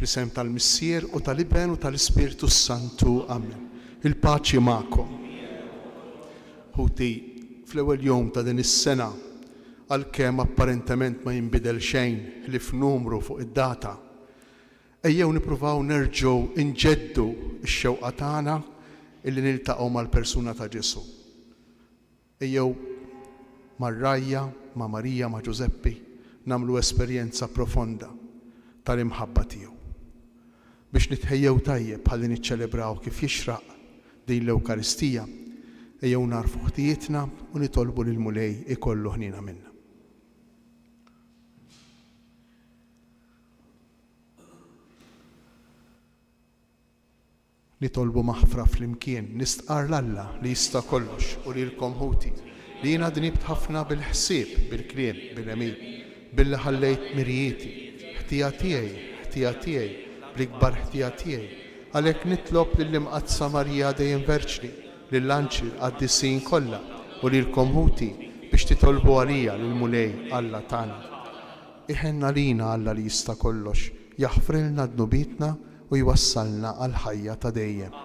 Fl-isem tal-Missier u tal-Iben u tal-Ispiritu Santu. Amen. Il-paċi magħkom. Ħuti, fl-ewwel jum ta' din is-sena, għalkemm apparentement ma jinbidel xejn li f'numru fuq id-data, ejjew nippruvaw nerġgħu inġeddu x-xewqa tagħna illi niltaqgħu mal-persuna ta' Ġesu. Ejjew mar-Rajja, ma' Marija, ma' Ġuseppi nagħmlu esperjenza profonda tal-imħabba tiegħu. Biex nitħejjew tajjeb ħalli niċċelebraw kif jixraq din l-Ewkaristija, ejjew narfu ħtijietna u nitolbu lil Mulej ikollu ħnina minna. Nitolbu maħfra flimkien, nistqar l-Alla li jista' kollox u lilkom ħuti li jiena dnibt ħafna bil-ħsieb, bil-kliem, bil-emil, billi ħallejt mirjieti, ħtija tiegħi, bl-ikbar ħtija tiegħi. Għalhekk nitlob lill-imqazza Marija dejjem Verġni, lill-anċil qaddisin kollha u lilkom ħuti biex titolbu għalija lil Mulej Alla tagħna. Iħenna lina Alla li jista' kollox, jaħfrilna dnubietna u jwassalna għal ħajja ta' dejjem.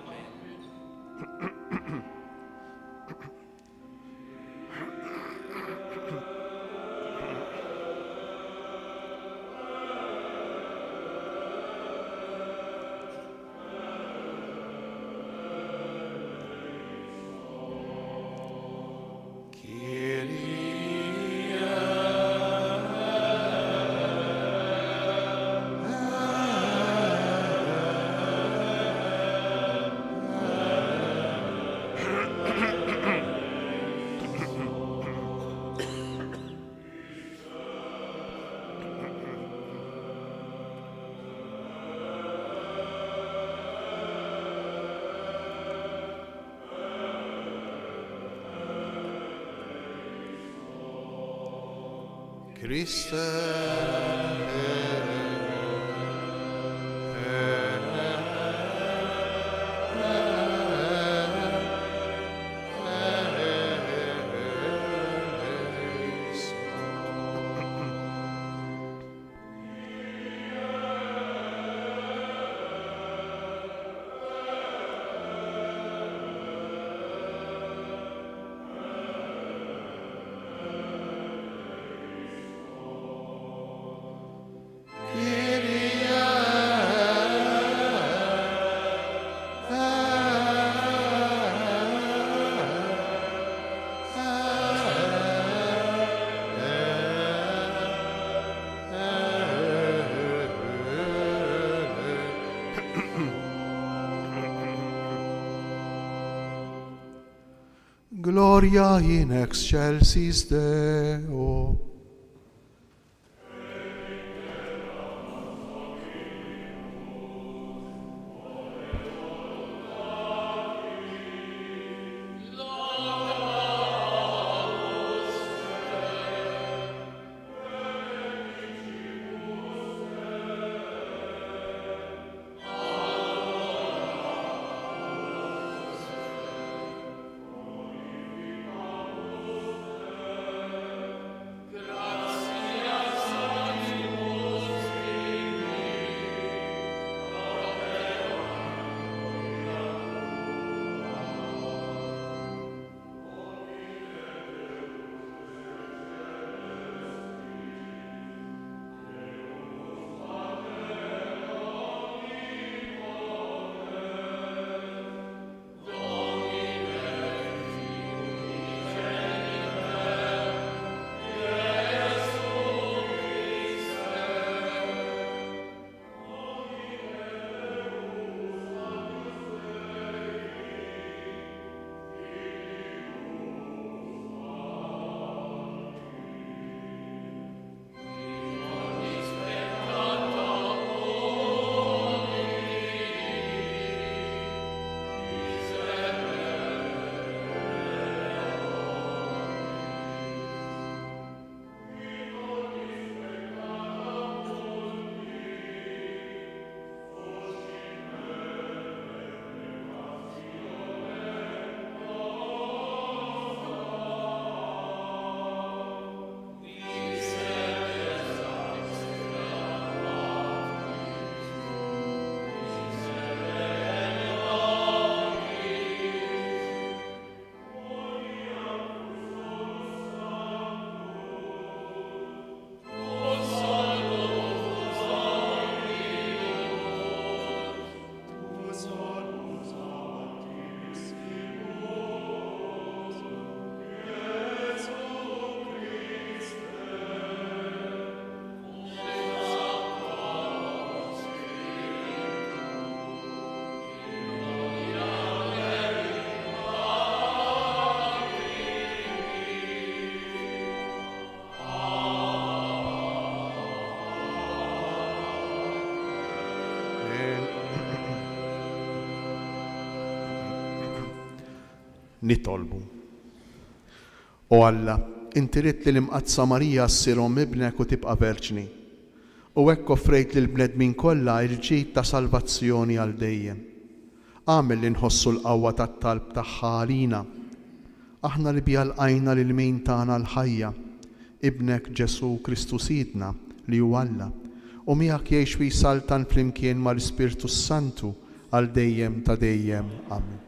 Gloria in excelsis Deo. nitolbu. U Alla, inti rid li l-imqazza Marija ssirhom ibnek u tibqa' verġni. U hekk offrejt lil bnedmin kollha l-ġid ta' salvazzjoni għal dejjem. Għamel li nħossu l-qawwa tat-talb tagħha għalina. Aħna li biha lqajna lil min tagħna l-ħajja, ibnek Ġesu Kristu Sidna li hu Alla, u miegħek jgħix u jsaltan flimkien mal-Ispirtu Santu għal dejjem ta' dejjem. Amen.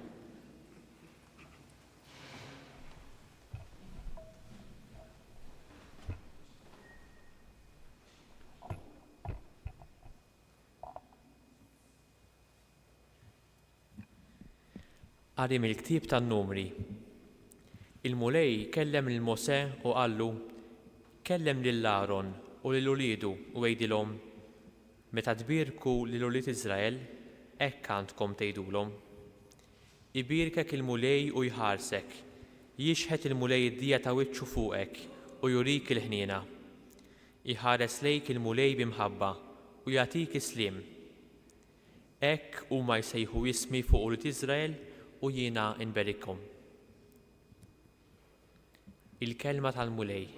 Qari mill-ktieb tan-Numri. Il-mulej kellem lil Mosè u qallu: kellem lil Aaron u lil uliedu u għejdilhom: meta tbierku lil ulied Iżrael, hekk għandkom tgħidulhom. Ibierkek il-mulej u jħarsek, jixħet il-mulej id-dija ta' wiċċu fuqek u jurik il-ħniena. Iħares lejk il-mulej b'imħabba u jagħtik isliem. Hekk huma jsejħu ismi fuq ulied Iżrael u jiena inberikhom. Il-kelma tal-mulej.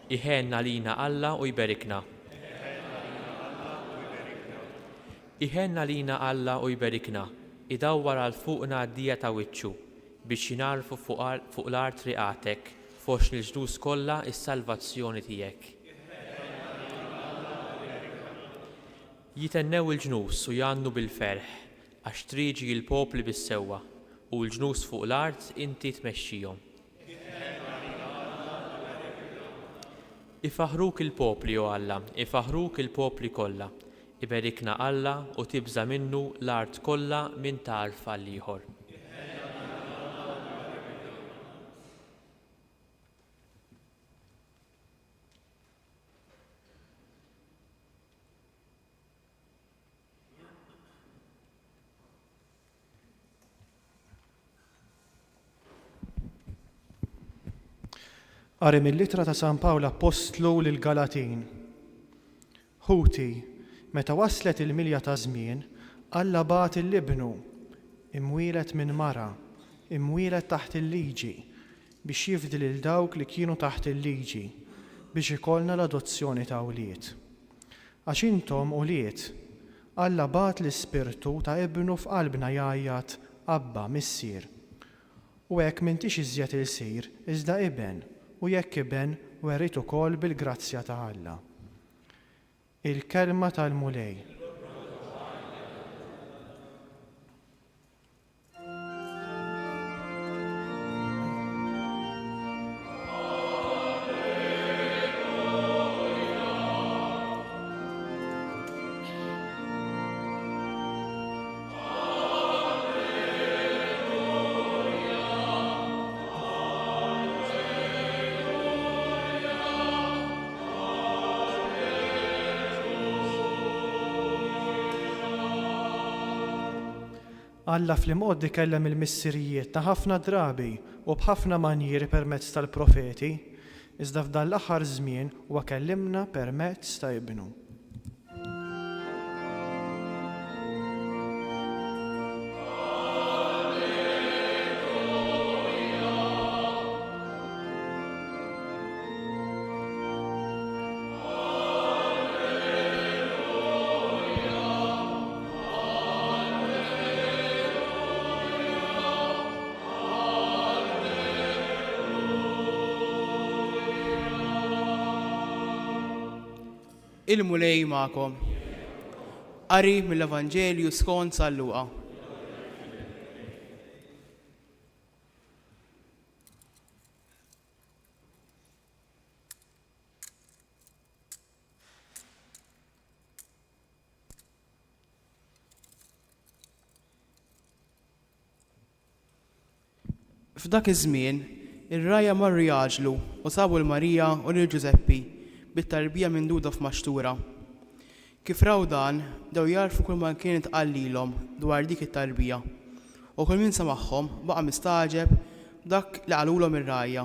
Iħenna lina Alla u jberikna. Iħenna lina Alla u jberikna, idawwar għal fuqna d-dija ta' wiċċu biex jinarfu fuq l-art riqatek foxn il-ġnus kollha is-salvazzjoni tiegħek. Jitennew il-ġnus u jannu bil-ferħ għax triġi l-popli bis-sewwa u l-ġnus fuq l-art inti tmexxihom. Ifaħruk il-popli o Alla, ifaħruk il-popli kollha. Iberikna Alla u tibża minnu l-art kollha minn tarf għal ieħor. Qari mill-Ittra ta' San Pawla Apostlu lil Galatin. Ħuti, meta waslet il-milja ta' żmien, Alla bagħat il-ibnu, imwielet minn mara, imwielet taħt il-liġi, biex jifdi lil dawk li kienu taħt il-liġi, biex ikollna l-adozzjoni ta' ulied. Għax intom ulied, Alla bagħat l-Ispirtu ta' ibnu f'qalbna jgħajjat Abba, Missier. U hekk m'intix iżjed il-sir, iżda iben, u jekk iben werit ukoll bil-grazzja ta' Alla. Il-kelma tal-mulej. Alla fl-imqoddi kellem il-missirijiet ta' ħafna drabi u b'ħafna manjieri permezz tal-profeti, iżda f'dan l-aħħar żmien huwa kellimna permezz ta' Ibnu. Il-mulej magħkom. Qari mill-Evanġelju skont San Luqa. F'dak iż-żmien, ir-rajja marru jaġlu u sabu l-Marija u lil Ġuseppi bit-tarbija minduda f'maxtura. Kif raw dan, dew jarfu kull ma kien itqal lilhom dwar dik it-tarbija, u kull min samagħhom baqa' mistaġeb dak li qalulhom ir-rajja.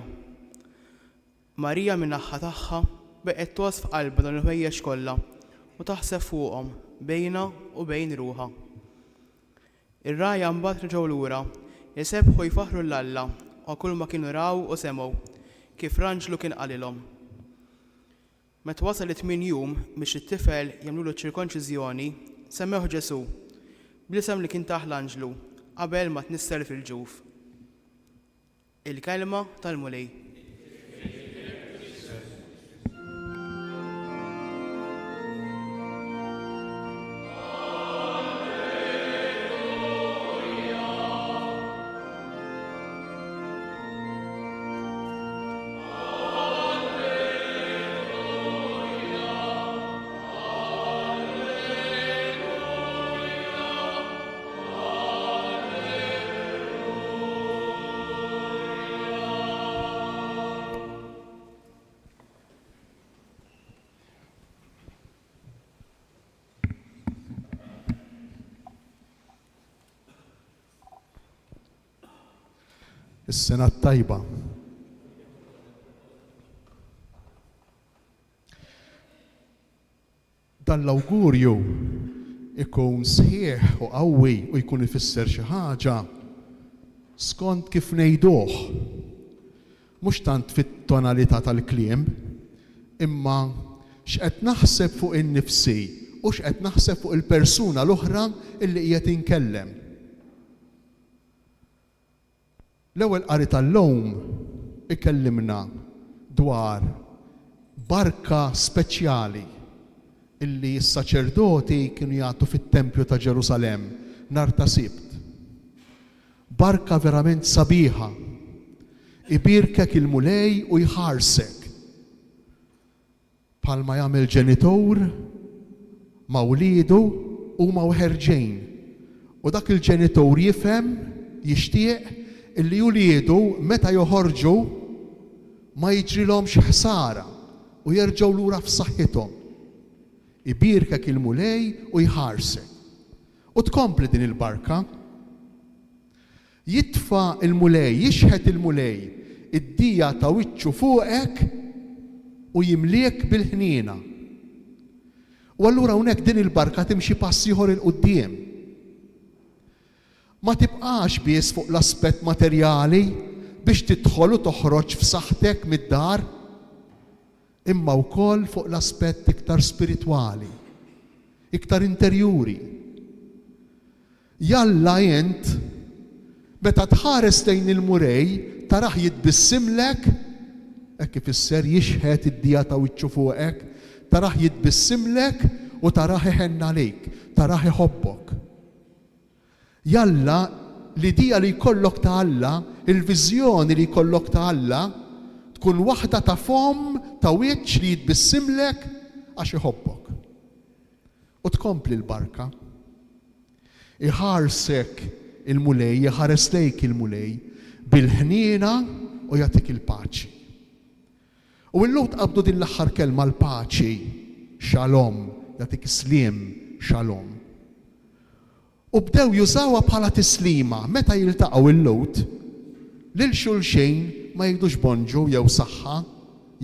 Marija min-naħa tagħha beqgħet tgħoss f'qalbha dan il-ħwejjeġ kollha u taħseb fuqhom bejna u bejn ruħha. Ir-rajja mbagħad reġgħu lura, jisebħu jfaħru l-Alla u kull ma kienu raw u semgħu kif ranġlu kien qalilhom. Meta wasal 8 jum biex it-tifel jagħmlu ċirkonċiżjoni, semmew Ġesu bl-isem li kien taħt l-anġlu qabel ma tnisser fil-ġuf. Il-kelma tal-mulej. Is-sena tajba. Dan l-awgurju ikun sħiħ u qawwi u jkun ifisser xi ħaġa skont kif ngħiduh. Mhux tant fit-tonalità tal-kliem, imma x'qed naħseb fuq innifsi u x'qed naħseb fuq il-persuna l-oħra illi qiegħed inkellem. L-ewwel qari tal-lowm ikellimna dwar barka speċjali illi s-saċerdoti kienu jagħtu fit-Tempju ta' Ġerusalemm nhar ta' Sibt. Barka verament sabiħa, ibirkek il-mulej u jħarsek. Bħalma jagħmel ġenitur ma' wliedu u ma' ħerġejn. U dak il-ġenitur jifhem, jixtieq illi wliedu meta joħorġu ma jiġrilhomx ħsara u jerġgħu lura f'saħħithom. Ibirkek il-mulej u jħarsek. U tkompli din il-barka. Jitfa' il-mulej, jixħet il-mulej id-dija ta' wiċċu fuqek u jimliek bil-ħniena. U allura hawnhekk din il-barka timxi pass ieħor il-qudiem. Ma tibqax biss fuq l-aspett materjali biex tidħol u toħroġ f'saħħtek mid-dar, imma wkoll fuq l-aspett iktar spiritwali, iktar interjuri. Jalla int meta tħares lejn il-murej taraħ jitbissimlek, hekk ifisser jixħet id-dija ta' wiċċu fuqek, taraħ jitbissimlek u taraħ iħenna lejk, taraħ iħobbok. Jalla l-idea li jkollok ta' Alla, il-viżjoni li jkollok ta' Alla, tkun waħda ta' fom ta' wiċċ li jitbissimlek għax iħobbok. U tkompli l-barka. Iħarsek il-mulej, iħares lejk il-mulej bil-ħniena u jagħtik il-paċi. U illum tqabdu din l-aħħar kelma l-paċi, xalom, jagħtik sliem, xalom. U bdew jużawha bħala tislima meta jiltaqgħu il-lowt lil xulxejn ma jgħidux bonġu jew saħħa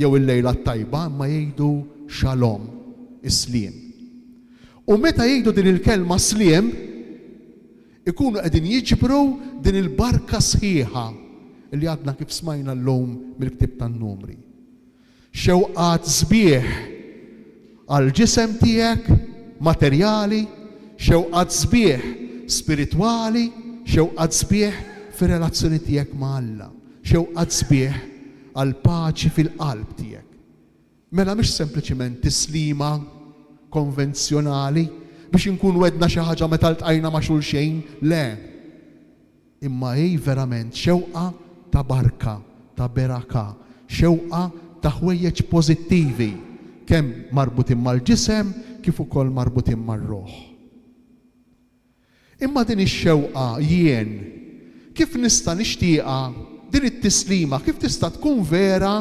jew il-lejla tajba, ma jgħidu xalom, isliem. U meta jgħidu din il-kelma sliem, ikunu qegħdin jiġbru din il-barka sħiħa li għadna kif smajna llum mill-Ktieb tan-Numri. Xewqat sbieħ għall-ġisem tiegħek materjali, xewqat sbieħ spiritwali, xewqat sbieħ fir-relazzjoni tiegħek ma' Alla, xewqat sbieħ għal paċi fil-qalb tiegħek. Mela mhix sempliċiment tislima konvenzjonali biex inkun wedna xi ħaġa meta ltqajna ma' xulxejn, le. Imma hi verament xewqa ta' barka, ta' beraka, xewqa ta' ħwejjeġ pożittivi kemm marbutin mal-ġisem kif ukoll marbutin mar-roħ. Imma din ix-xewqa jien kif nista' nixtieqha din it-tislima, kif tista' tkun vera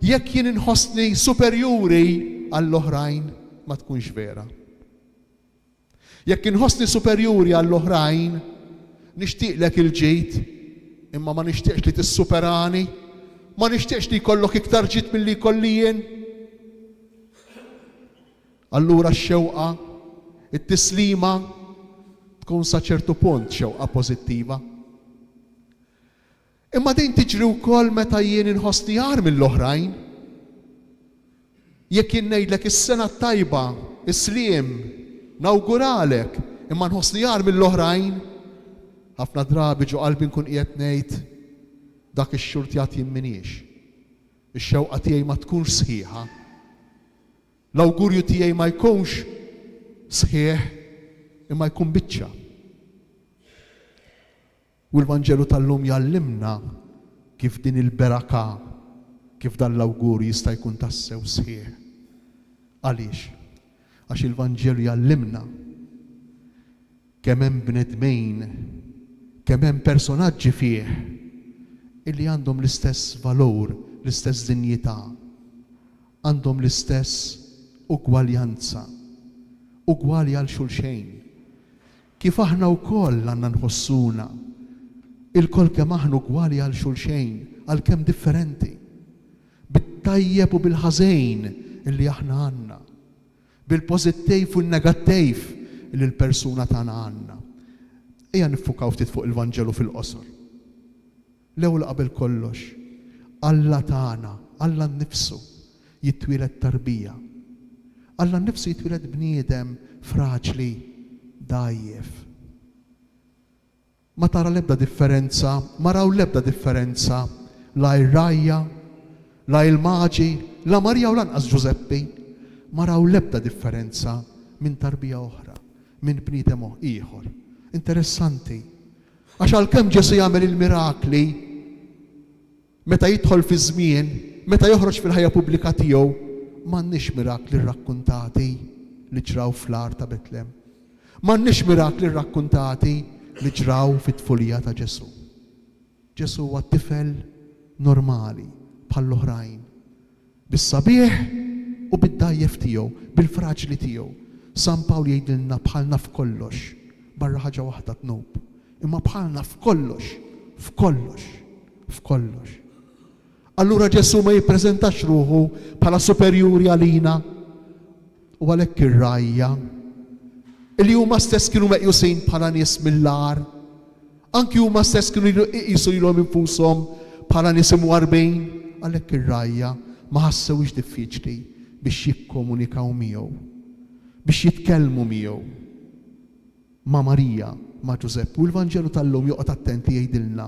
jekk jien inħossni superjuri għall-oħrajn ma tkunx vera. Jekk inħossni superjuri għall-oħrajn, nixtieqlek il-ġid, imma ma nixtieqx li tissuperani, ma nixtieqx li jkollok iktar ġid milli jkolli jien. Allura x-xewqa, it-tislima tkun sa ċertu punt xewqa pożittiva. Imma din tiġri wkoll meta jien inħossni ħar mill-oħrajn. Jekk jien ngħidlek is-sena tajba, is-sliem, nawguralek, imma nħossni ħar mill-oħrajn, ħafna drabi ġo qalbi nkun qiegħed ngħid dak ix-xurtjat jien minix. Ix-xewqa tiegħi ma tkunx sħiħa. L-awgurju tiegħi ma jkunx sħiħ imma jkun biċċa. U l-Vanġelu tal-lum jallimna kif din il-beraka, kif dan l-awgurju jista' jkun tassew sħiħ. Għaliex? Għax il-Vanġelu jallimna kemm hemm bnedmejn, kemm hemm personaġġi fih illi għandhom l-istess valur, l-istess dinjità, għandhom l-istess ugwaljanza, ugwali għal xulxejn. Kif aħna wkoll għandna nħossuna, il-koll kemm aħna ugwali għal xulxejn, għal kemm differenti, bit-tajjeb u bil-ħażejn illi aħna għandna, bil-pożittiv u n-negattiv illi l-persuna tagħna għandna. Ejja niffukaw ftit fuq il-Vanġelu fil-qosor. L-ewwel qabel kollox, Alla tagħna, Alla nnifsu jitwieled tarbija. Alla nnifsu jitwieled bniedem fraġli, dajjef. Ma tara l-ebda differenza, ma raw l-ebda differenza la ir-Rajja, la il-Maġi, la Marija u lanqas Ġuseppi, ma raw l-ebda differenza minn tarbija oħra, minn bniedem ieħor. Interessanti. Għax għalkemm Ġesu jagħmel il-mirakli, meta jidħol fi żmien, meta joħroġ fil-ħajja pubblika tiegħu, m'għandniex mirakli rrakkuntati li ġraw fl-ar ta' Betlem. M'għandniex mirakli rrakkuntati li ġraw fit-tfulija ta' Ġesu. Ġesu huwa tifel normali bħall-oħrajn, bis-sabiħ u bid-dajjef tiegħu, bil-fraġli tiegħu. San Pawl jgħidilna bħalna f'kollox, barra ħaġa waħda tnub, imma bħalna f'kollox, f'kollox, f'kollox. Allura Ġesu ma jippreżentax ruħu bħala superjuri għalina u għalhekk ir-Rajja illi huma stess kienu meqjusin bħala nies mill-ar, anki huma stess kienu jqisu lilhom infushom bħala nies imwarbejn, għalhekk ir-Rajja ma ħassewx diffiċli biex jikkomunikaw miegħu, biex jitkellmu miegħu ma' Marija, ma' Ġusepp. U l-Vanġelu tal-lum joqgħod attenti jgħidilna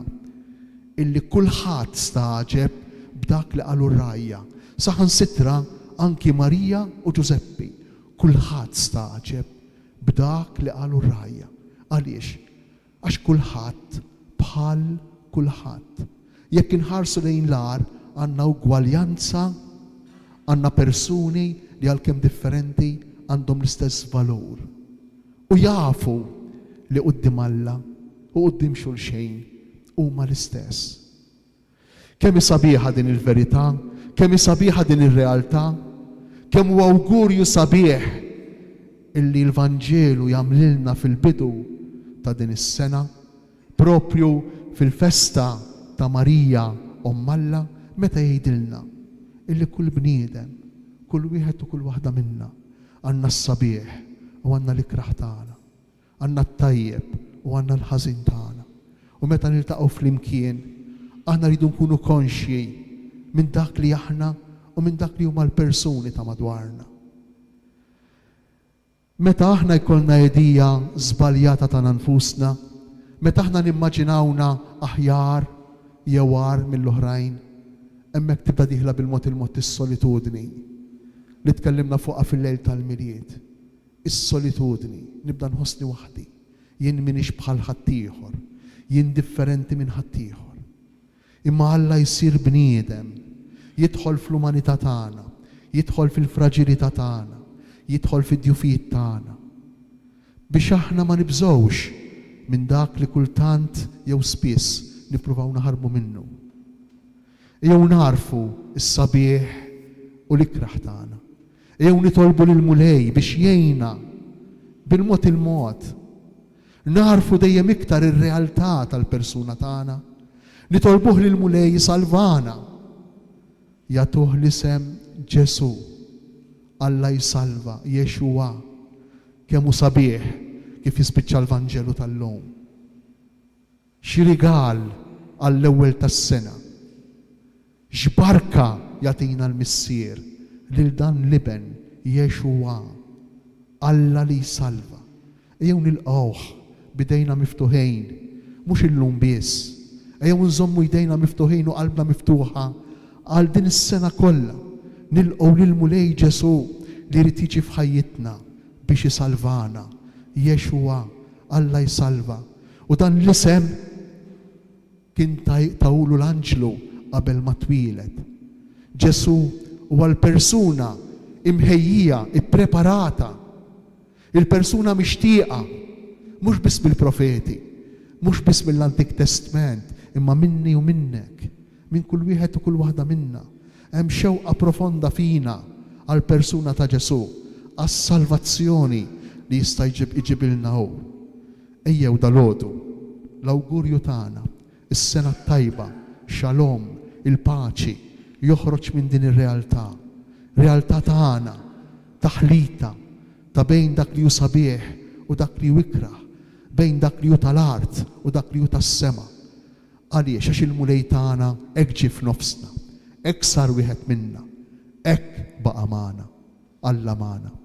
illi kulħadd staġeb b'dak li qalu r-Rajja. Saħansitra anki Marija u Ġuseppi, kulħadd staġeb b'dak li qalu r-Rajja. Għaliex? Għax kulħadd bħal kulħadd. Jekk inħarsu lejn l-ar għandna ugwaljanza, għandna persuni li għalkemm differenti għandhom l-istess valur. U jafu li qudiem Alla u qudiem xulxejn huma l-istess. Kemm hi sabiħa din il-verità, kemm hi sabiħa din ir-realtà, kemm huwa awgurju sabiħ illi l-Vanġelu jagħmlilna fil-bidu ta' din is-sena, propju fil-festa ta' Marija Omm Alla, meta jgħidilna illi kull bniedem, kull wieħed u kull waħda minna għandna s-sabiħ u għandna l-ikraħ tagħna, għandna t-tajjeb u għandna l-ħażin tagħna. U meta niltaqgħu flimkien, aħna rridu nkunu konxji minn dak li aħna u minn dak li huma l-persuni ta' madwarna. Meta aħna jkollna idea żbaljata ta' nfusna, meta aħna nimmaġinawna aħjar jew għar mill-oħrajn, hemmhekk tibda diħla bil-mod is-solitudni li tkellimna fuqha fil-lejl tal-milied. Is-solitudni, nibda nħossni waħdi, jien minix bħal ħaddieħor, jien differenti minn ħaddieħor. Imma Alla jsir bniedem, jidħol fl-umanità tagħna, jidħol fil-fraġilità tagħna, jidħol fid-djufijiet tagħna. Biex aħna ma nibżgħux minn dak li kultant jew spiss nippruvaw naħarbu minnu. Jew narfu s-sabiħ u l-ikraħ tagħna. Jew nitolbu lil Mulej biex jgħinna bil-mod il-mod. Narfu dejjem iktar ir-realtà tal-persuna tagħna. Nitolbuh lil Mulej jisalvana. Jagħtuh l-isem Ġesu. Alla jsalva, Jexua. Kemm hu sabiħ, kif jispiċċa l-Vanġelu tal-lum. Xi rigal għall-ewwel tas-sena. X'barka jagħtina l-missier lil dan liben Jexuwa, Alla li salva. Ejjew nilqgħuh bidejna miftuħejn, mhux illum biss. Ejjew nżommu jdejna miftuħejn u qalbna miftuħa għal din is-sena kollha. Nilqgħu lil Mulej Ġesu li jrid jiġi f'ħajjitna biex isalvana. Jexuwa, Alla jsalva. U dan l-isem kien tawlu l-anġlu qabel ma twieled. Ġesu huwa l-persuna imħejjija, ippreparata. Il-persuna mixtieqa, mhux biss bil-profeti, mhux biss mill-Antik Testament, imma minni u minnek, minn kull wieħed u kull waħda minna. Hemm xewqa profonda fina għall persuna ta' Ġesu, għas-salvazzjoni li jista' iġibilna hu. Ejjew dalgħodu l-awgurju tagħna, is-sena tajba, xalom, il-paċi joħroġ minn din ir-realtà. Realtà tagħna, taħlita ta' bejn dak li hu sabiħ u dak li hu ikrah, bejn dak li hu tal-art u dak li hu tas-sema. Għaliex għax il-mulej tagħna hekk ġie f'nofsna, hekk sar wieħed minna, hekk baqa' magħna, Alla magħna.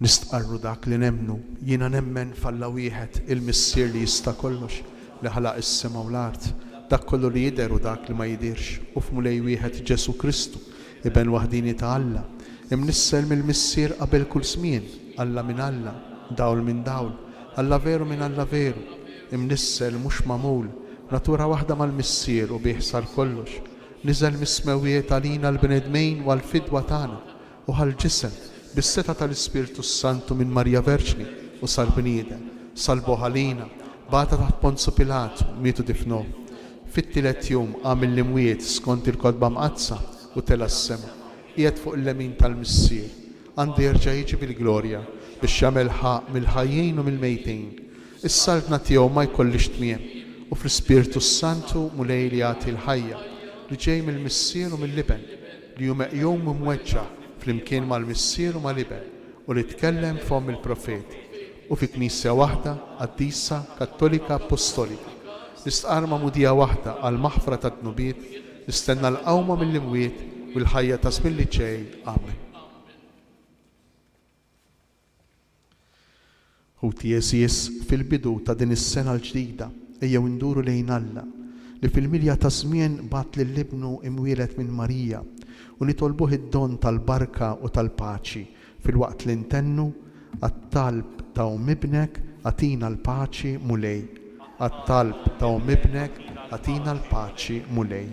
Nistqarru dak li nemnu, jiena nemmen falla wieħed il-missier li jista' kollox li ħalaq is-sema u l-art, dak kollu li jidher u dak li ma jidirx, u f'mulej wieħed Ġesu Kristu, iben waħdini ta' Alla, imnissel mill-missier qabel kull żmien, Alla minn Alla, dawl minn dawl, Alla veru minn Alla veru, imnissel mhux magħmul, natura waħda mal-missier u bih sar kollox, niżel mis-smewiet għalina l-bnedmejn u għall-fidwa tagħna u għall-ġisem bis-seta tal-Ispirtu Santu minn Marja Verġni u sar bniedem, salbu ħalina, bata taħt Ponzu Pilatu, mietu difnuh. Fit-tielet jum għamel l-imwiet skont il-kotba mqazza u tela s-sema. Qiegħed fuq il-lemin tal-missier, għandu jerġa' jiġi bil-glorja biex jagħmel ħaq mill-ħajjin u mill-mejtejn. Is-saltna tiegħu ma jkollix tmiem u fl-Ispirtu Santu mulej li jagħti l-ħajja li ġej mill-missier u mill-liben li hu meqjum u mweġġa' flimkien mal-missier u mal-liben u li tkellem fom il-profeti u fi knisja waħda qaddisa kattolika apostolika. Nistqarma mudija waħda għal maħfra ta' tnubiet, nistenna l-qawma mill-imwiet u l-ħajja ta' żmien li ġej. Amen. Ħuti Jeżis fil-bidu ta' din is-sena l-ġdida ejjew induru lejn Alla li fil-milja ta' żmien bat lill-ibnu imwieled minn Marija u nitolbuh id-don tal-barka u tal-paċi fil-waqt li ntennu għat-talb ta' ibnek għatina l-paċi mulej. Għat-talb ta' ibnek għatina l-paċi mulej.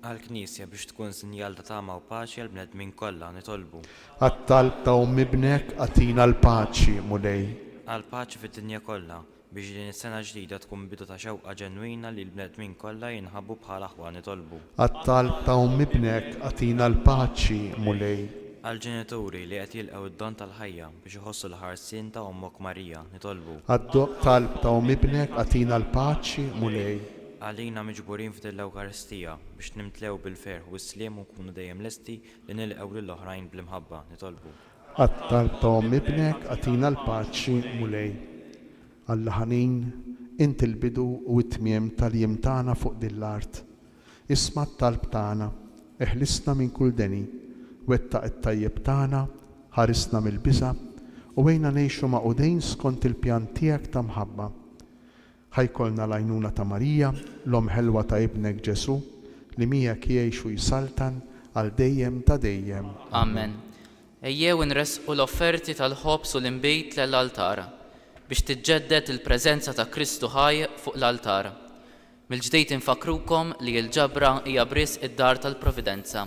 Għal-Knisja biex tkun sinjal ta' tama u paċi għal-bnedmin kollha nitolbu. Għat-talb ta' ibnek għatina l-paċi mulej. Għal-paċi fid-dinja kollha biex din is-sena ġdida tkun bidu ta' xewqa ġenwina li l-bnedmin kollha jinħabbu bħala aħwa nitolbu. Għat-talb ta' ibnek għatina l-paċi mulej. Għal-ġenituri li qed jilqgħu id-don tal-ħajja biex iħossu l-ħarsien ta' Ommok Marija nitolbu. Għat-talb ta' ibnek għatina l-paċi mulej. Għalina miġburin f'dil-Ewkaristija biex nimtlew bil-ferħ u s-sliem u nkunu dejjem lesti li nilqgħu lill-oħrajn bl-imħabba nitolbu. Għat-talb ta' ibnek għatina l-paċi mulej. Alla ħanin, inti l-bidu u t-tmiem tal-jiem tagħna fuq din l-art. Isma' t-talb tagħna, eħlisna minn kull deni, wettaq it-tajjeb tagħna, ħarisna mill-biża' u wejna ngħixu maqudejn skont il-pjan tiegħek ta' mħabba. Ħajkolna l-għajnuna ta' Marija, l-om ħelwa ta' ibnek Ġesu, li miegħek jgħixu jsaltan għal dejjem ta' dejjem. Amen. Ejjew nresqu l-offerti tal-ħobs u l-imbejt l-altara biex tiġġedded il-preżenza ta' Kristu ħaj fuq l-altara. Mill-ġdejt infakrukom li l-ġabra hija bris id-dar tal-Providenza.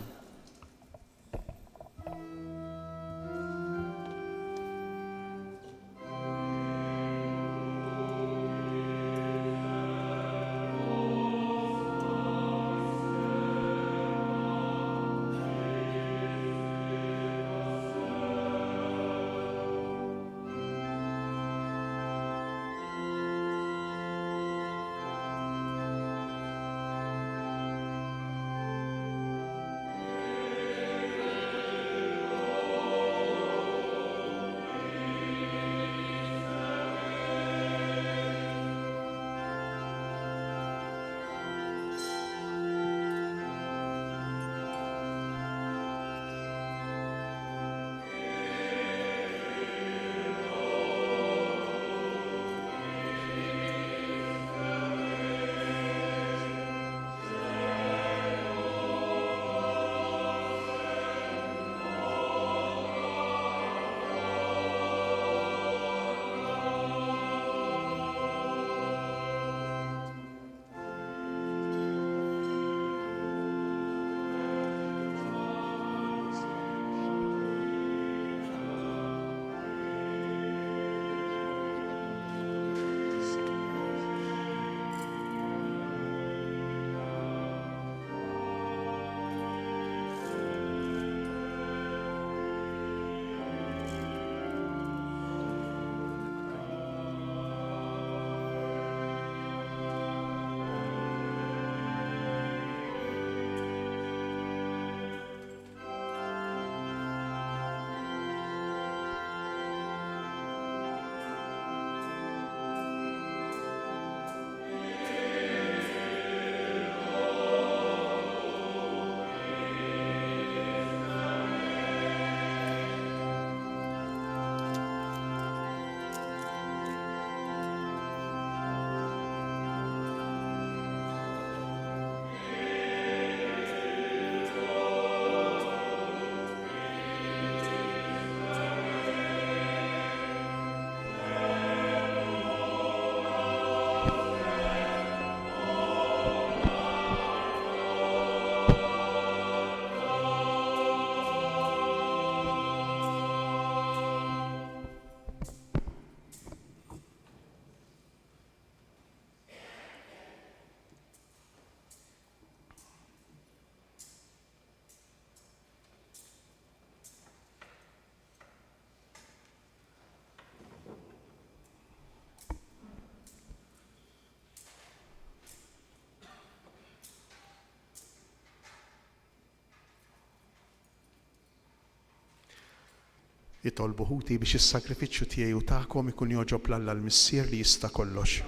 Jitolbu ħuti biex is-sagrifiċċju tiegħi u tagħkom ikun joġob l-Alla l-Missier li jista' kollox.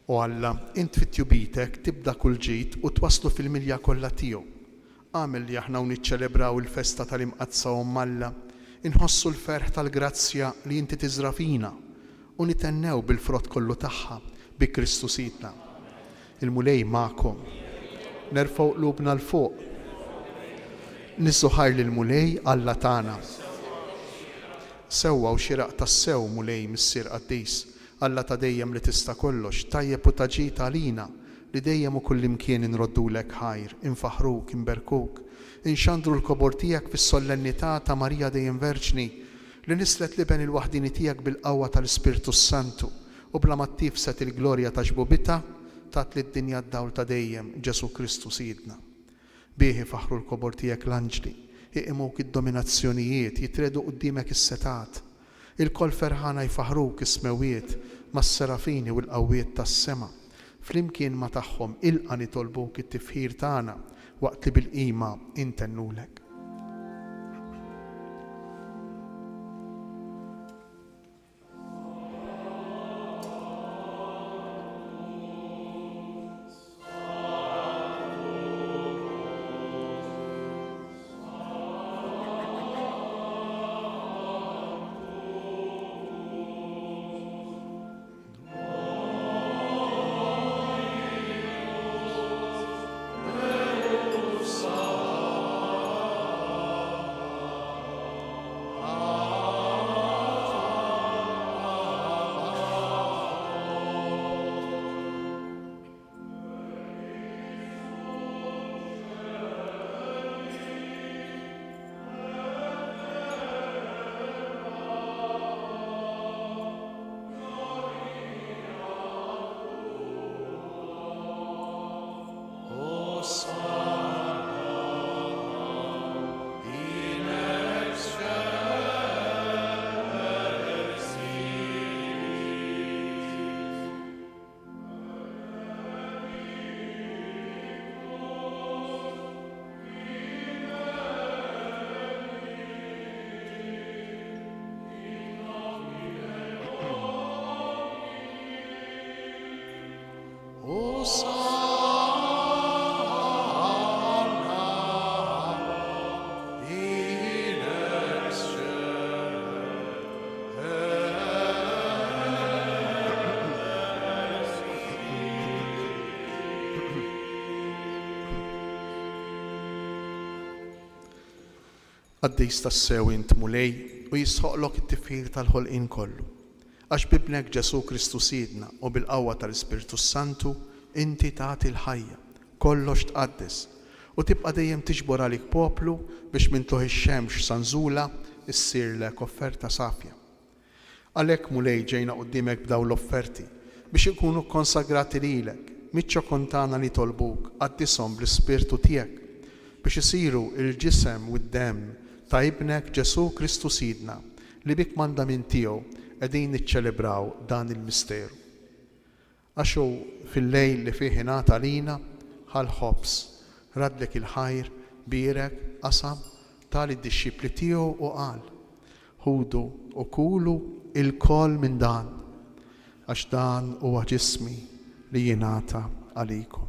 U Alla, int fit-tjubitek tibda kull ġid u twaslu fil-milja kollha tiegħu. Għamel li aħna niċċelebraw il-festa tal-imqazza Alla, inħossu l-ferħ tal-grazzja li inti tiżra fina u nitennew bil-frott kollu tagħha bi Kristu Sidna. Il-mulej ma'kom, nerfgħu qlubna l-fuq, nissuħar lill-mulej Alla tagħna. Sewwa u xieraq tas-sew mulej missier qaddis, Alla ta' dejjem li tista' kollox, tajjeb u taġit għalina li dejjem u kullimkien inroddulek ħajr, infaħruk, inberkuk, inxandru l-kobor tiegħek fis-solennità ta' Marija dejjem Verġni li nislet liben il-waħdini tiegħek bil-qawwa tal-Ispirtu Santu u bla ma tifset il-glorja ta' ġbubitha tat li d-dinja d-dawl ta' dejjem Ġesu Kristu Sidna. Bieħi faħru l-kobor tiegħek l-anġli, iqimuk id-dominazzjonijiet, jitredu qudiemek is-setat. Il-kol ferħana jfaħruk ismewiet mas-serafini u l-qawwiet tas-sema. Flimkien ma tagħhom ilqa nitolbuk it-tifħir tagħna waqt li bil-qima intennulek. Għaddejs tassew int mulej u jisħoqlok it-tifħir tal-ħolqien kollu. Għax bibnek Ġesu Kristu Sidna u bil-qawwa tal-Ispirtu Santu inti tagħti l-ħajja, kollox tqaddes u tibqa' dejjem tiġbor għalik poplu biex mintluħ ix-xemx sanżula issirlek offerta safja. Għalhekk mulej ġejna quddiemek b'dawn l-offerti biex ikunu konsagrati lilek, miċ-ċokon tagħna li tolbuk qaddishom bl-Ispirtu tiegħek biex isiru il-ġisem u d-demm ta' ibnek Ġesu Kristu Sidna li bik mandament tiegħu qegħdin niċċelebraw dan il-misteru. Għax hu fil-lejl li fih ingħata lina ħal-ħobs radlek il-ħajr bierek qasam tal-id-dixxipli tiegħu u qal: ħudu u kulu il-koll minn dan għax dan huwa ġismi li jingħata għalikom.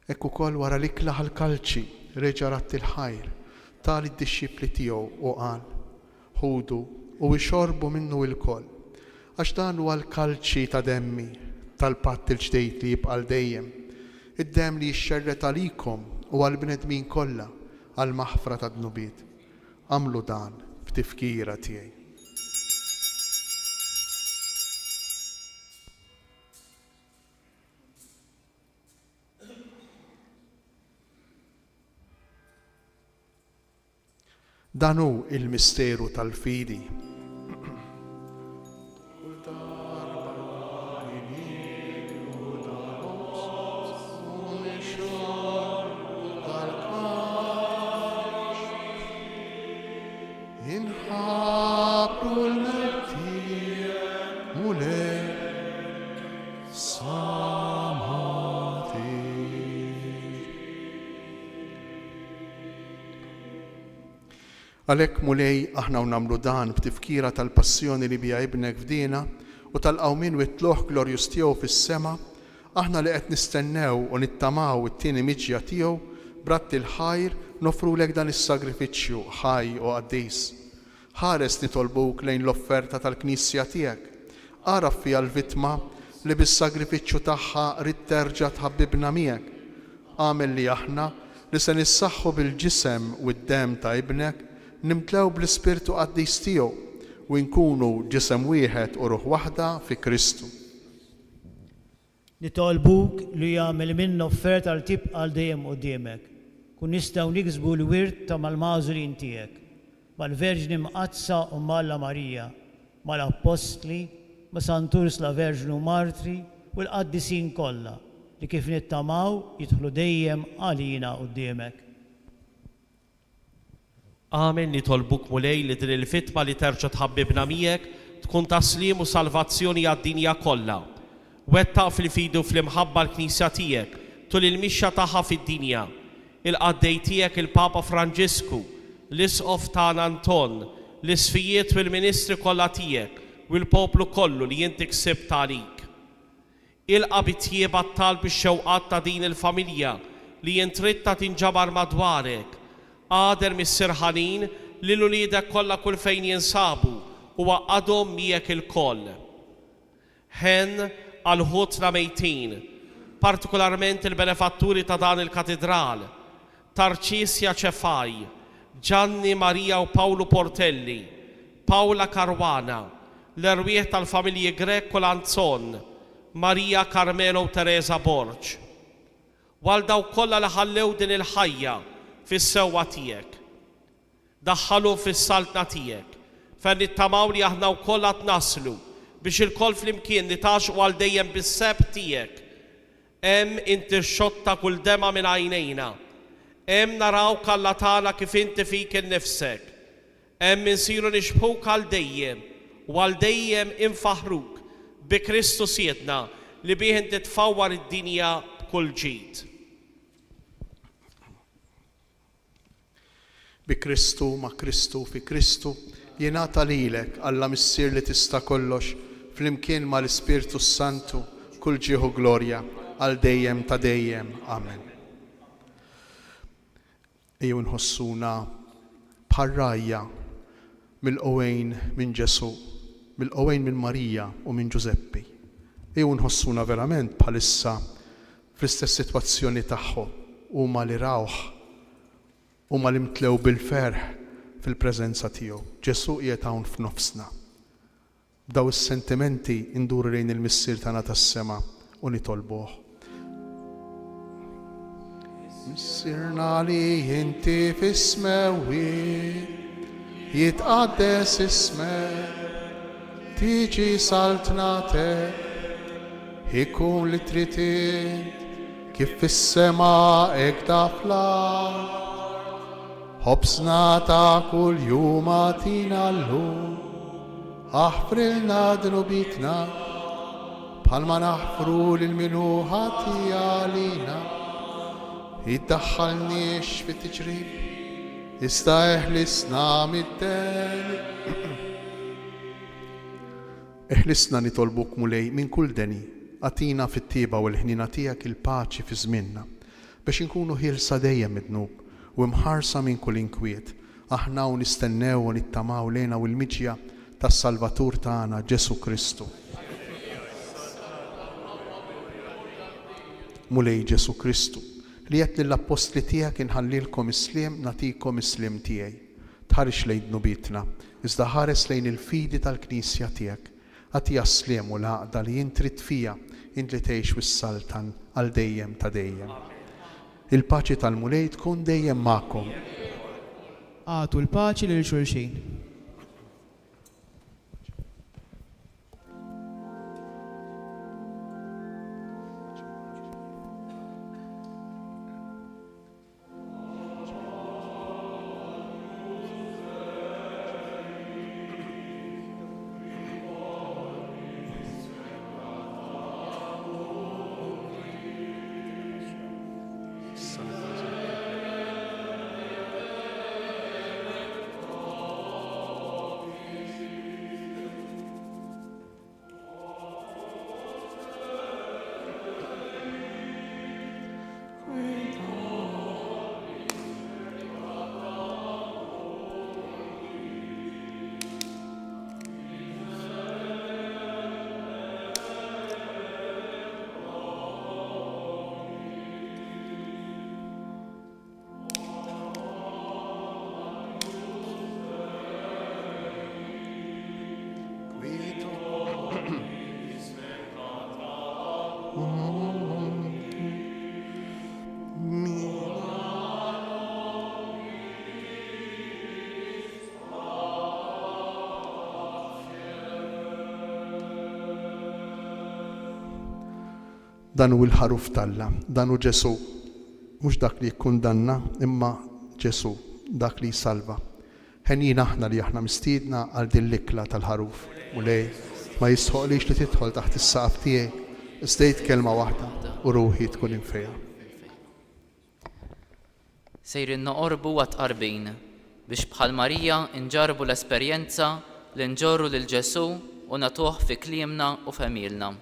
Ekk ukoll wara li klaħ il-kalċi reġa' ratt il-ħajr tal id-dixxipli tiegħu u qal: ħudu u ixorbu minnu l-koll għax dan huwa l-kalċi ta' demmi tal-patt il-ġdejд li jibqa' dejjem, id-demm li jixxerret għalikom u għall-bnedmin kollha għal maħfra ta' dnubiet. Għamlu dan f'tifkira tiegħi. Dan hu il-misteru tal-fidi. Inħabru l-mertija mulej samati. Għalhekk mulej aħna nagħmlu dan b'tifkira tal-passjoni li bija ibnek fdina u tal-qawmin u t-tluħ glorjus tiegħu fis-sema, aħna li qed nistennew u nittamaw it-tieni miġja tiegħu bratt il-ħajr nofrulek dan is-sagrifiċċju ħaj u qaddis. Ħares nitolbuk lejn l-offerta tal-Knisja tiegħek. Għaraf fiha l-vittma li bis-sagrifiċċju tagħha rid terġa' tħabbibna miegħek. Għamel li aħna li se nissaħħu bil-ġisem u d-demm ta' ibnek nimtlew bl-Ispirtu qaddis tiegħu u nkunu ġisem wieħed u ruħ waħda fi Kristu. Nitolbuk li jagħmel minna offerta għal tibqa' dejjem quddiemek. Kun nistgħu niksbu l-wirt ta' mal-mażulin tiegħek, mal-Verġni Mqazza u Malla Marija, mal-Apostli, ma' Sant'Urs la Verġnu Martri u l-qaddisin kollha li kif nittamaw jidħlu dejjem għalina quddiemek. Amen. Nitolbuk mulej li din il-fitma li terġa' tħabbibna miegħek tkun taslim u salvazzjoni għad-dinja kollha. Wettaq fil-fidu fl-imħabba l-Knisja tiegħek tul il-mixja tagħha fid-dinja. Il-qaddej tiegħek il-Papa Franġisku, l-Isqof tagħna Anton, l-isfijiet u l-Ministri kollha tiegħek u l-poplu kollu li inti ksibt għalik. Ilqa' bit-tjieba t-talb ix-xewqat ta' din il-familja li jintritta tinġabar madwarek. Għader mis-sirħanin li l-uliedek kollha kull fejn jinsabu u għadhom miegħek il-koll. Ħen għal ħutna mejtin, partikolarment il-benefatturi ta' dan il-katedral, Tarċisja Ċefaj, Gianni Marija u Paolo Portelli, Paola Caruana, l-erwieħ tal-familji Greco Lanzon, Marija Carmelo u Teresa Borġ. Għal daw kollha li ħallew din il-ħajja fis-sewwa tiegħek. Daħħalu fis-saltna tiegħek, fejn nittamaw li aħna wkoll qed naslu biex il-koll flimkien nitaxqu għal dejjem bis-seb tiegħek. Hemm inti xotta kull dema minn għajnejna. Hemm naraw Alla tagħna kif inti fik innifsek. Hemm insiru nixbħuk għal dejjem u għal dejjem infaħruk bi Kristu Siedna li bih inti tfawwar id-dinja b'kull ġid. bi Kristu, ma' Kristu, fi Kristu, jingħata lilek Alla missier li tista' kollox, flimkien mal-Ispirtu Santu, kull ġieħu glorja, għal dejjem ta' dejjem. Amen. Ejjew nħossuna bħarrajja mill-qowejn minn Ġesu, mill-qowejn minn Marija u minn Ġuseppi. Ejjew nħossuna verament bħalissa fl-istess sitwazzjoni tagħhom, huma li rawh, huma li mtlew bil-ferħ fil-preżenza tiegħu. Ġesu qiegħed hawn f'nofsna. B'daw is-sentimenti induru lejn il-missier tagħna tas-sema u nitolbuh. Missierna li inti fis-smewi, jitqaddes ismek, tiġi saltnatek, ikun li trid kif fis-sema hekk fl-ard. Ħobsna ta' kull jum għatina llum, aħfrilna dnubitna, bħalma naħfru lil minu ħati għalina. Iddaħħalniex fit-tiġrib, iżda eħlisna mid-deni. Eħlisna nitolbuk mulej minn kull deni, għatina fit-tieba u l-ħnina tiegħek il-paċi fi żmienna, biex inkunu ħielsa dejjem mid-dnub u mħarsa minn kull inkwiet. Aħna u nistennew u nittamaw lejna u l-miġja tas-Salvatur tagħna Ġesu Kristu. Mulej Ġesu Kristu, li qed lill-apostli tiegħek inħallilkom isliem nagħtikom isliem tiegħi. Tħarix lejn dnubitna, iżda ħares lejn il-fidi tal-Knisja tiegħek. Għatija sliem u l-għaqda li jintrid fija int li tgħix wis-saltan għal dejjem ta' dejjem. Il-paċi tal-mulej tkun dejjem magħkom. Għatu l-paċi lil xulxin. Dan hu l-ħaruf talla, dan hu Ġesu. Mhux dak li jikkundanna, imma Ġesu, dak li jsalva. Ħenjin aħna li aħna mistiedna għal din l-ikla tal-ħaruf. Mulej, ma jisħoqlix li tidħol taħt is-saqaf tiegħi, istejt kelma waħda u ruħi tkun infejja. Sejrin noqorbu għat qarbin biex bħal Marija inġarbu l-esperjenza li nġorru lil Ġesu u natuħ fi kliemna u familna.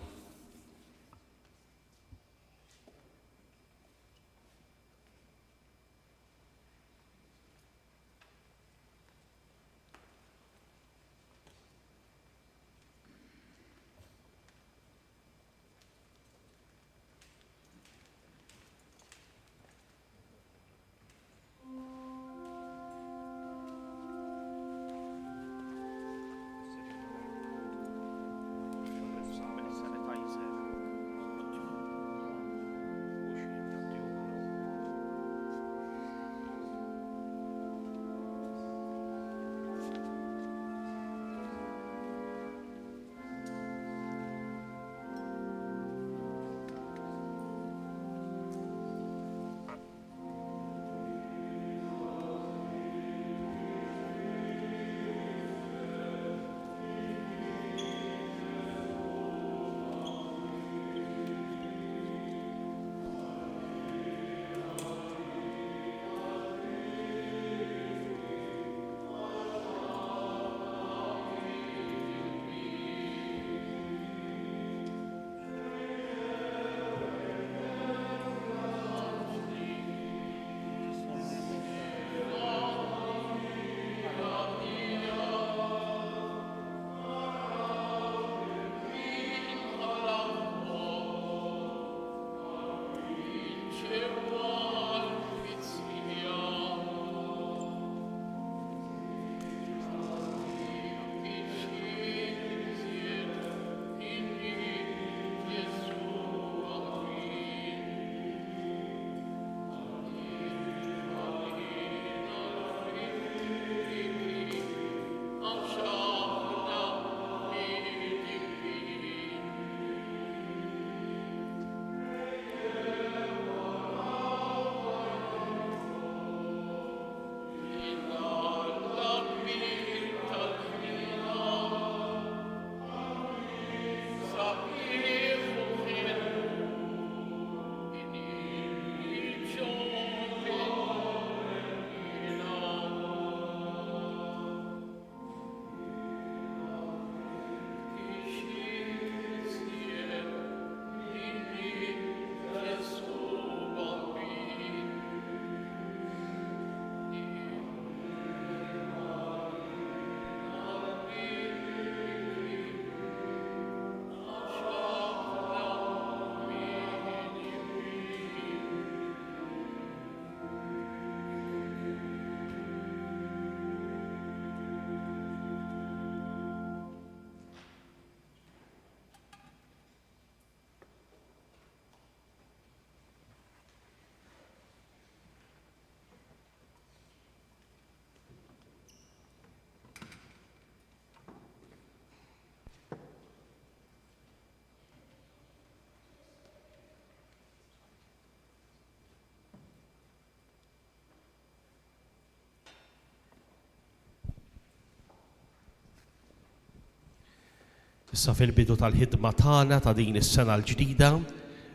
Issa fil-bidu tal-ħidma tagħna ta' din is-sena l-ġdida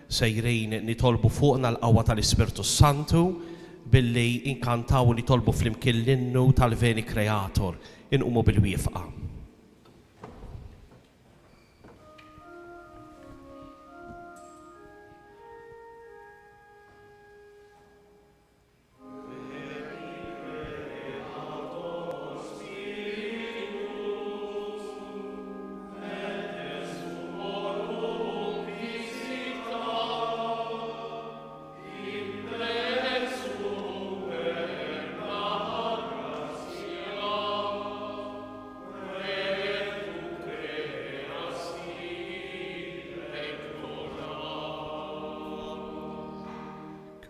sejrejn nitolbu fuqna l-qawwa tal-Ispirtu Santu billi inkantaw nitolbu flimkien l-innu tal-Veni Creator inqumu bil-wifqa.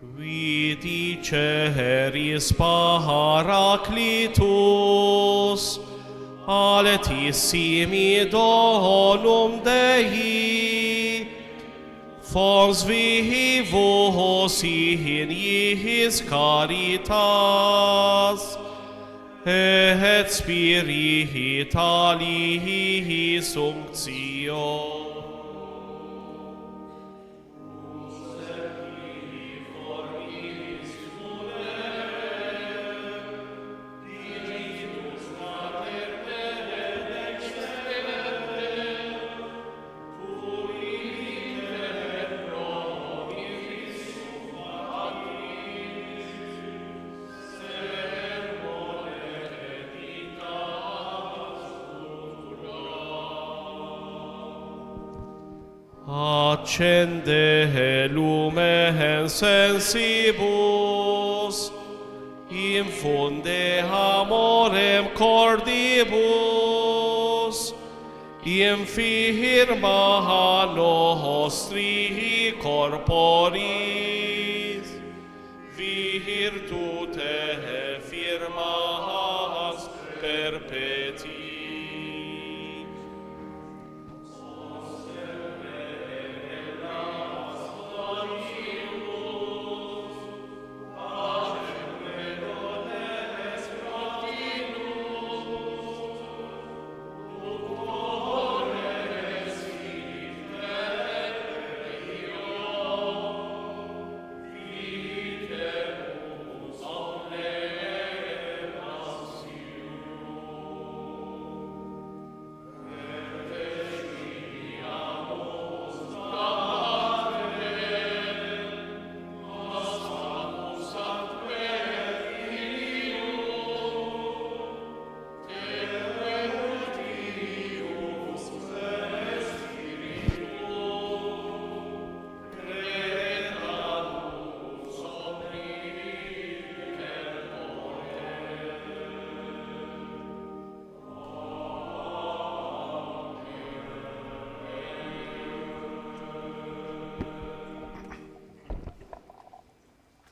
Qui diceris Paraclitus, aletissimi donum Dei, fons vivos in iis caritas, et spiritualis unctio. Accende lumen sensibus, infunde amorem cordibus, infirma nostri corporis, virtute firmas perpeti.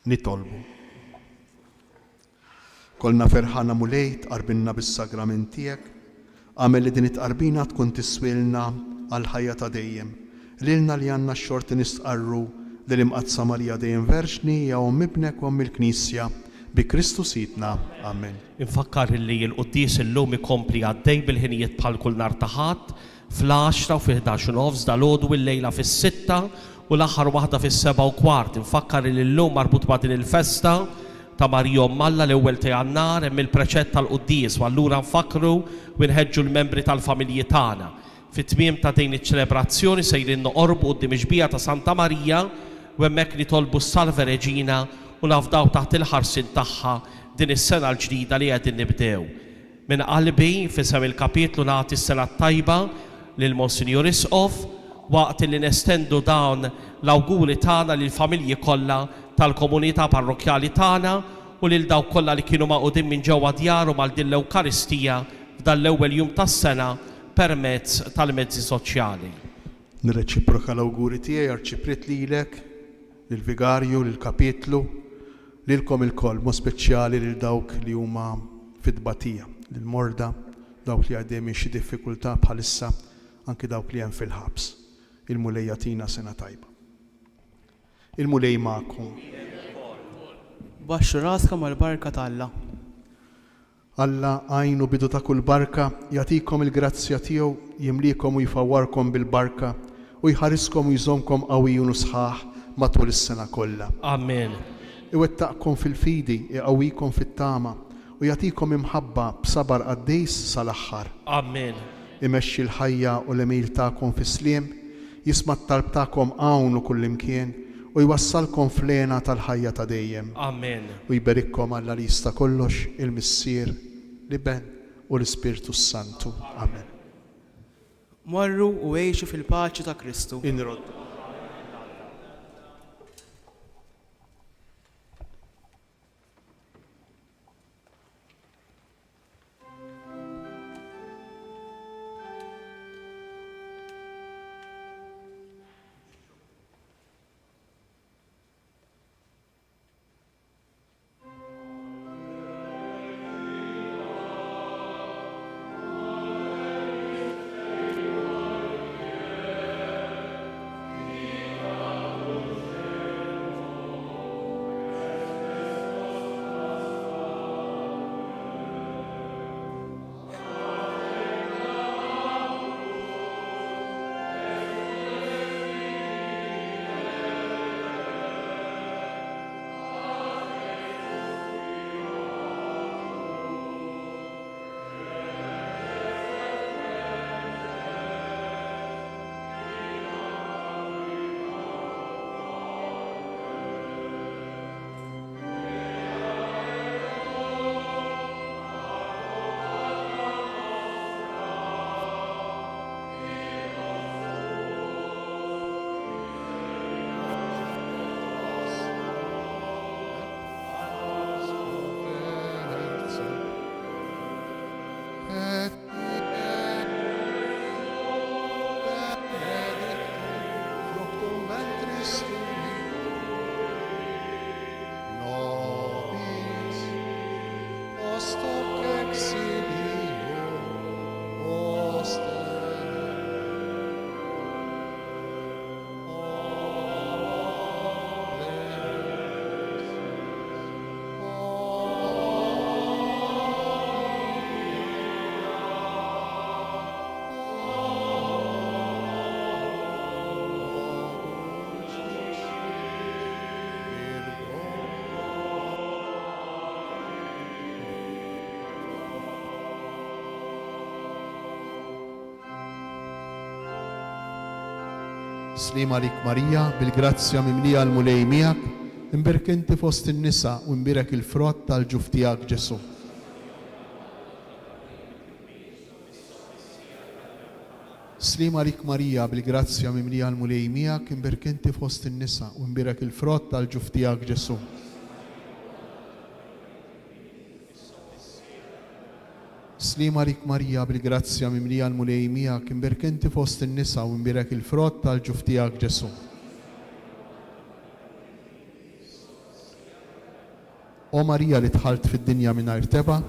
Nitolbu. Kolna ferħana mulejt qarbinna bis-sagrament tiegħek, għamel li din it-qarbina tkun tiswilna għal ħajja ta' dejjem. Lilna li għandna x-xorti nistqarru lil imqazza Marija dejjem Verġni hija Omm Ibnek u Omm il-Knisja bi Kristu Sidna. Amen. Infakkar li l-Qudies illum ikompli għaddej bil-ħinijiet bħal kull nhar ta' Ħadd fl-10 u fi-11 nofs dalgħodu il-lejla fis-6 u l-aħħar waħda fis-7:15. Infakkar li llum marbut ma' din il-festa ta' Marija Omm Alla l-ewwel ta' Jannar hemm il-preċett tal-Qudies u allura nfakru u nħeġġu l-membri tal-familji tagħna. Fit-tmiem ta' din iċ-ċelebrazzjoni sejrin noqorbu quddiem ix-xbija ta' Santa Marija u hemmhekk nitolbu s-Salve Reġina u nafdaw taħt il-ħarsien tagħha din is-sena l-ġdida li qegħdin nibdew. Min qalbi fisem il-kapitlu nagħti s-sena tajba lil Monsinjur Isqof waqt li nestendu dawn l-awguri tagħna lill familji kollha tal-komunità parrokjali tagħna u lil dawk kollha li kienu maqudin minn ġewwa djarhom għal din l-Ewkaristija f'dan l-ewwel jum tas-sena permezz tal-mezzi soċjali. Nirreċiproka l-awguri tiegħi arċiprit lilek, lill-Vigarju, lill-Kapitlu, lilkom il-koll, mod speċjali lil dawk li huma fit-tbatija, lill-morda, dawk li għaddejjem xi diffikultà bħalissa, anke dawk li hemm fil-ħabs. Il-mulej jagħtina sena tajba. Il-mulej magħkom. Baxxu raska mal-barka tal-Alla. Alla għajnu bidu ta' kull barka, jagħtikom il-grazzja tiegħu, jimlikom u jfawwarkom bil-barka u jħariskom u jżomkom qawwijun u sħaħ matul is-sena kollha. Amen. Iwettaqkom fil-fidi, iqawwikom fit-tama u jagħtikom imħabba b'sabar qaddejs sal-aħħar. Amen. Imexxi l-ħajja u l-emil tagħkom fis-sliem, jisma' t-talb tagħkom hawn u kullimkien u jwassalkom f'lena tal-ħajja ta' dejjem. Amen. U jberikkom Alla li jista' kollox, il-Missier, l-Iben u l-Ispirtu Santu. Amen. Morru u għejxu fil-paċi ta' Kristu. Inrod. Slim għalik Marija, bil-grazzja mimlija l-mulej miegħek, imberek inti fost in-nisa u imbirek il-frott tal-ġuf tiegħek Ġesu. Slim għalik Marija, bil-grazzja mimlija l-mulej miegħek, imberek inti fost in-nisa u imbirek il-frott tal-ġuf tiegħek Ġesu. Slim għalik Marija, bil-grazzja mimlija l-mulej miegħek, imberek inti fost in-nisa u imbirek il-frott tal-ġuf tiegħek Ġesu. O Marija li tħalt fid-dinja mingħajr teba,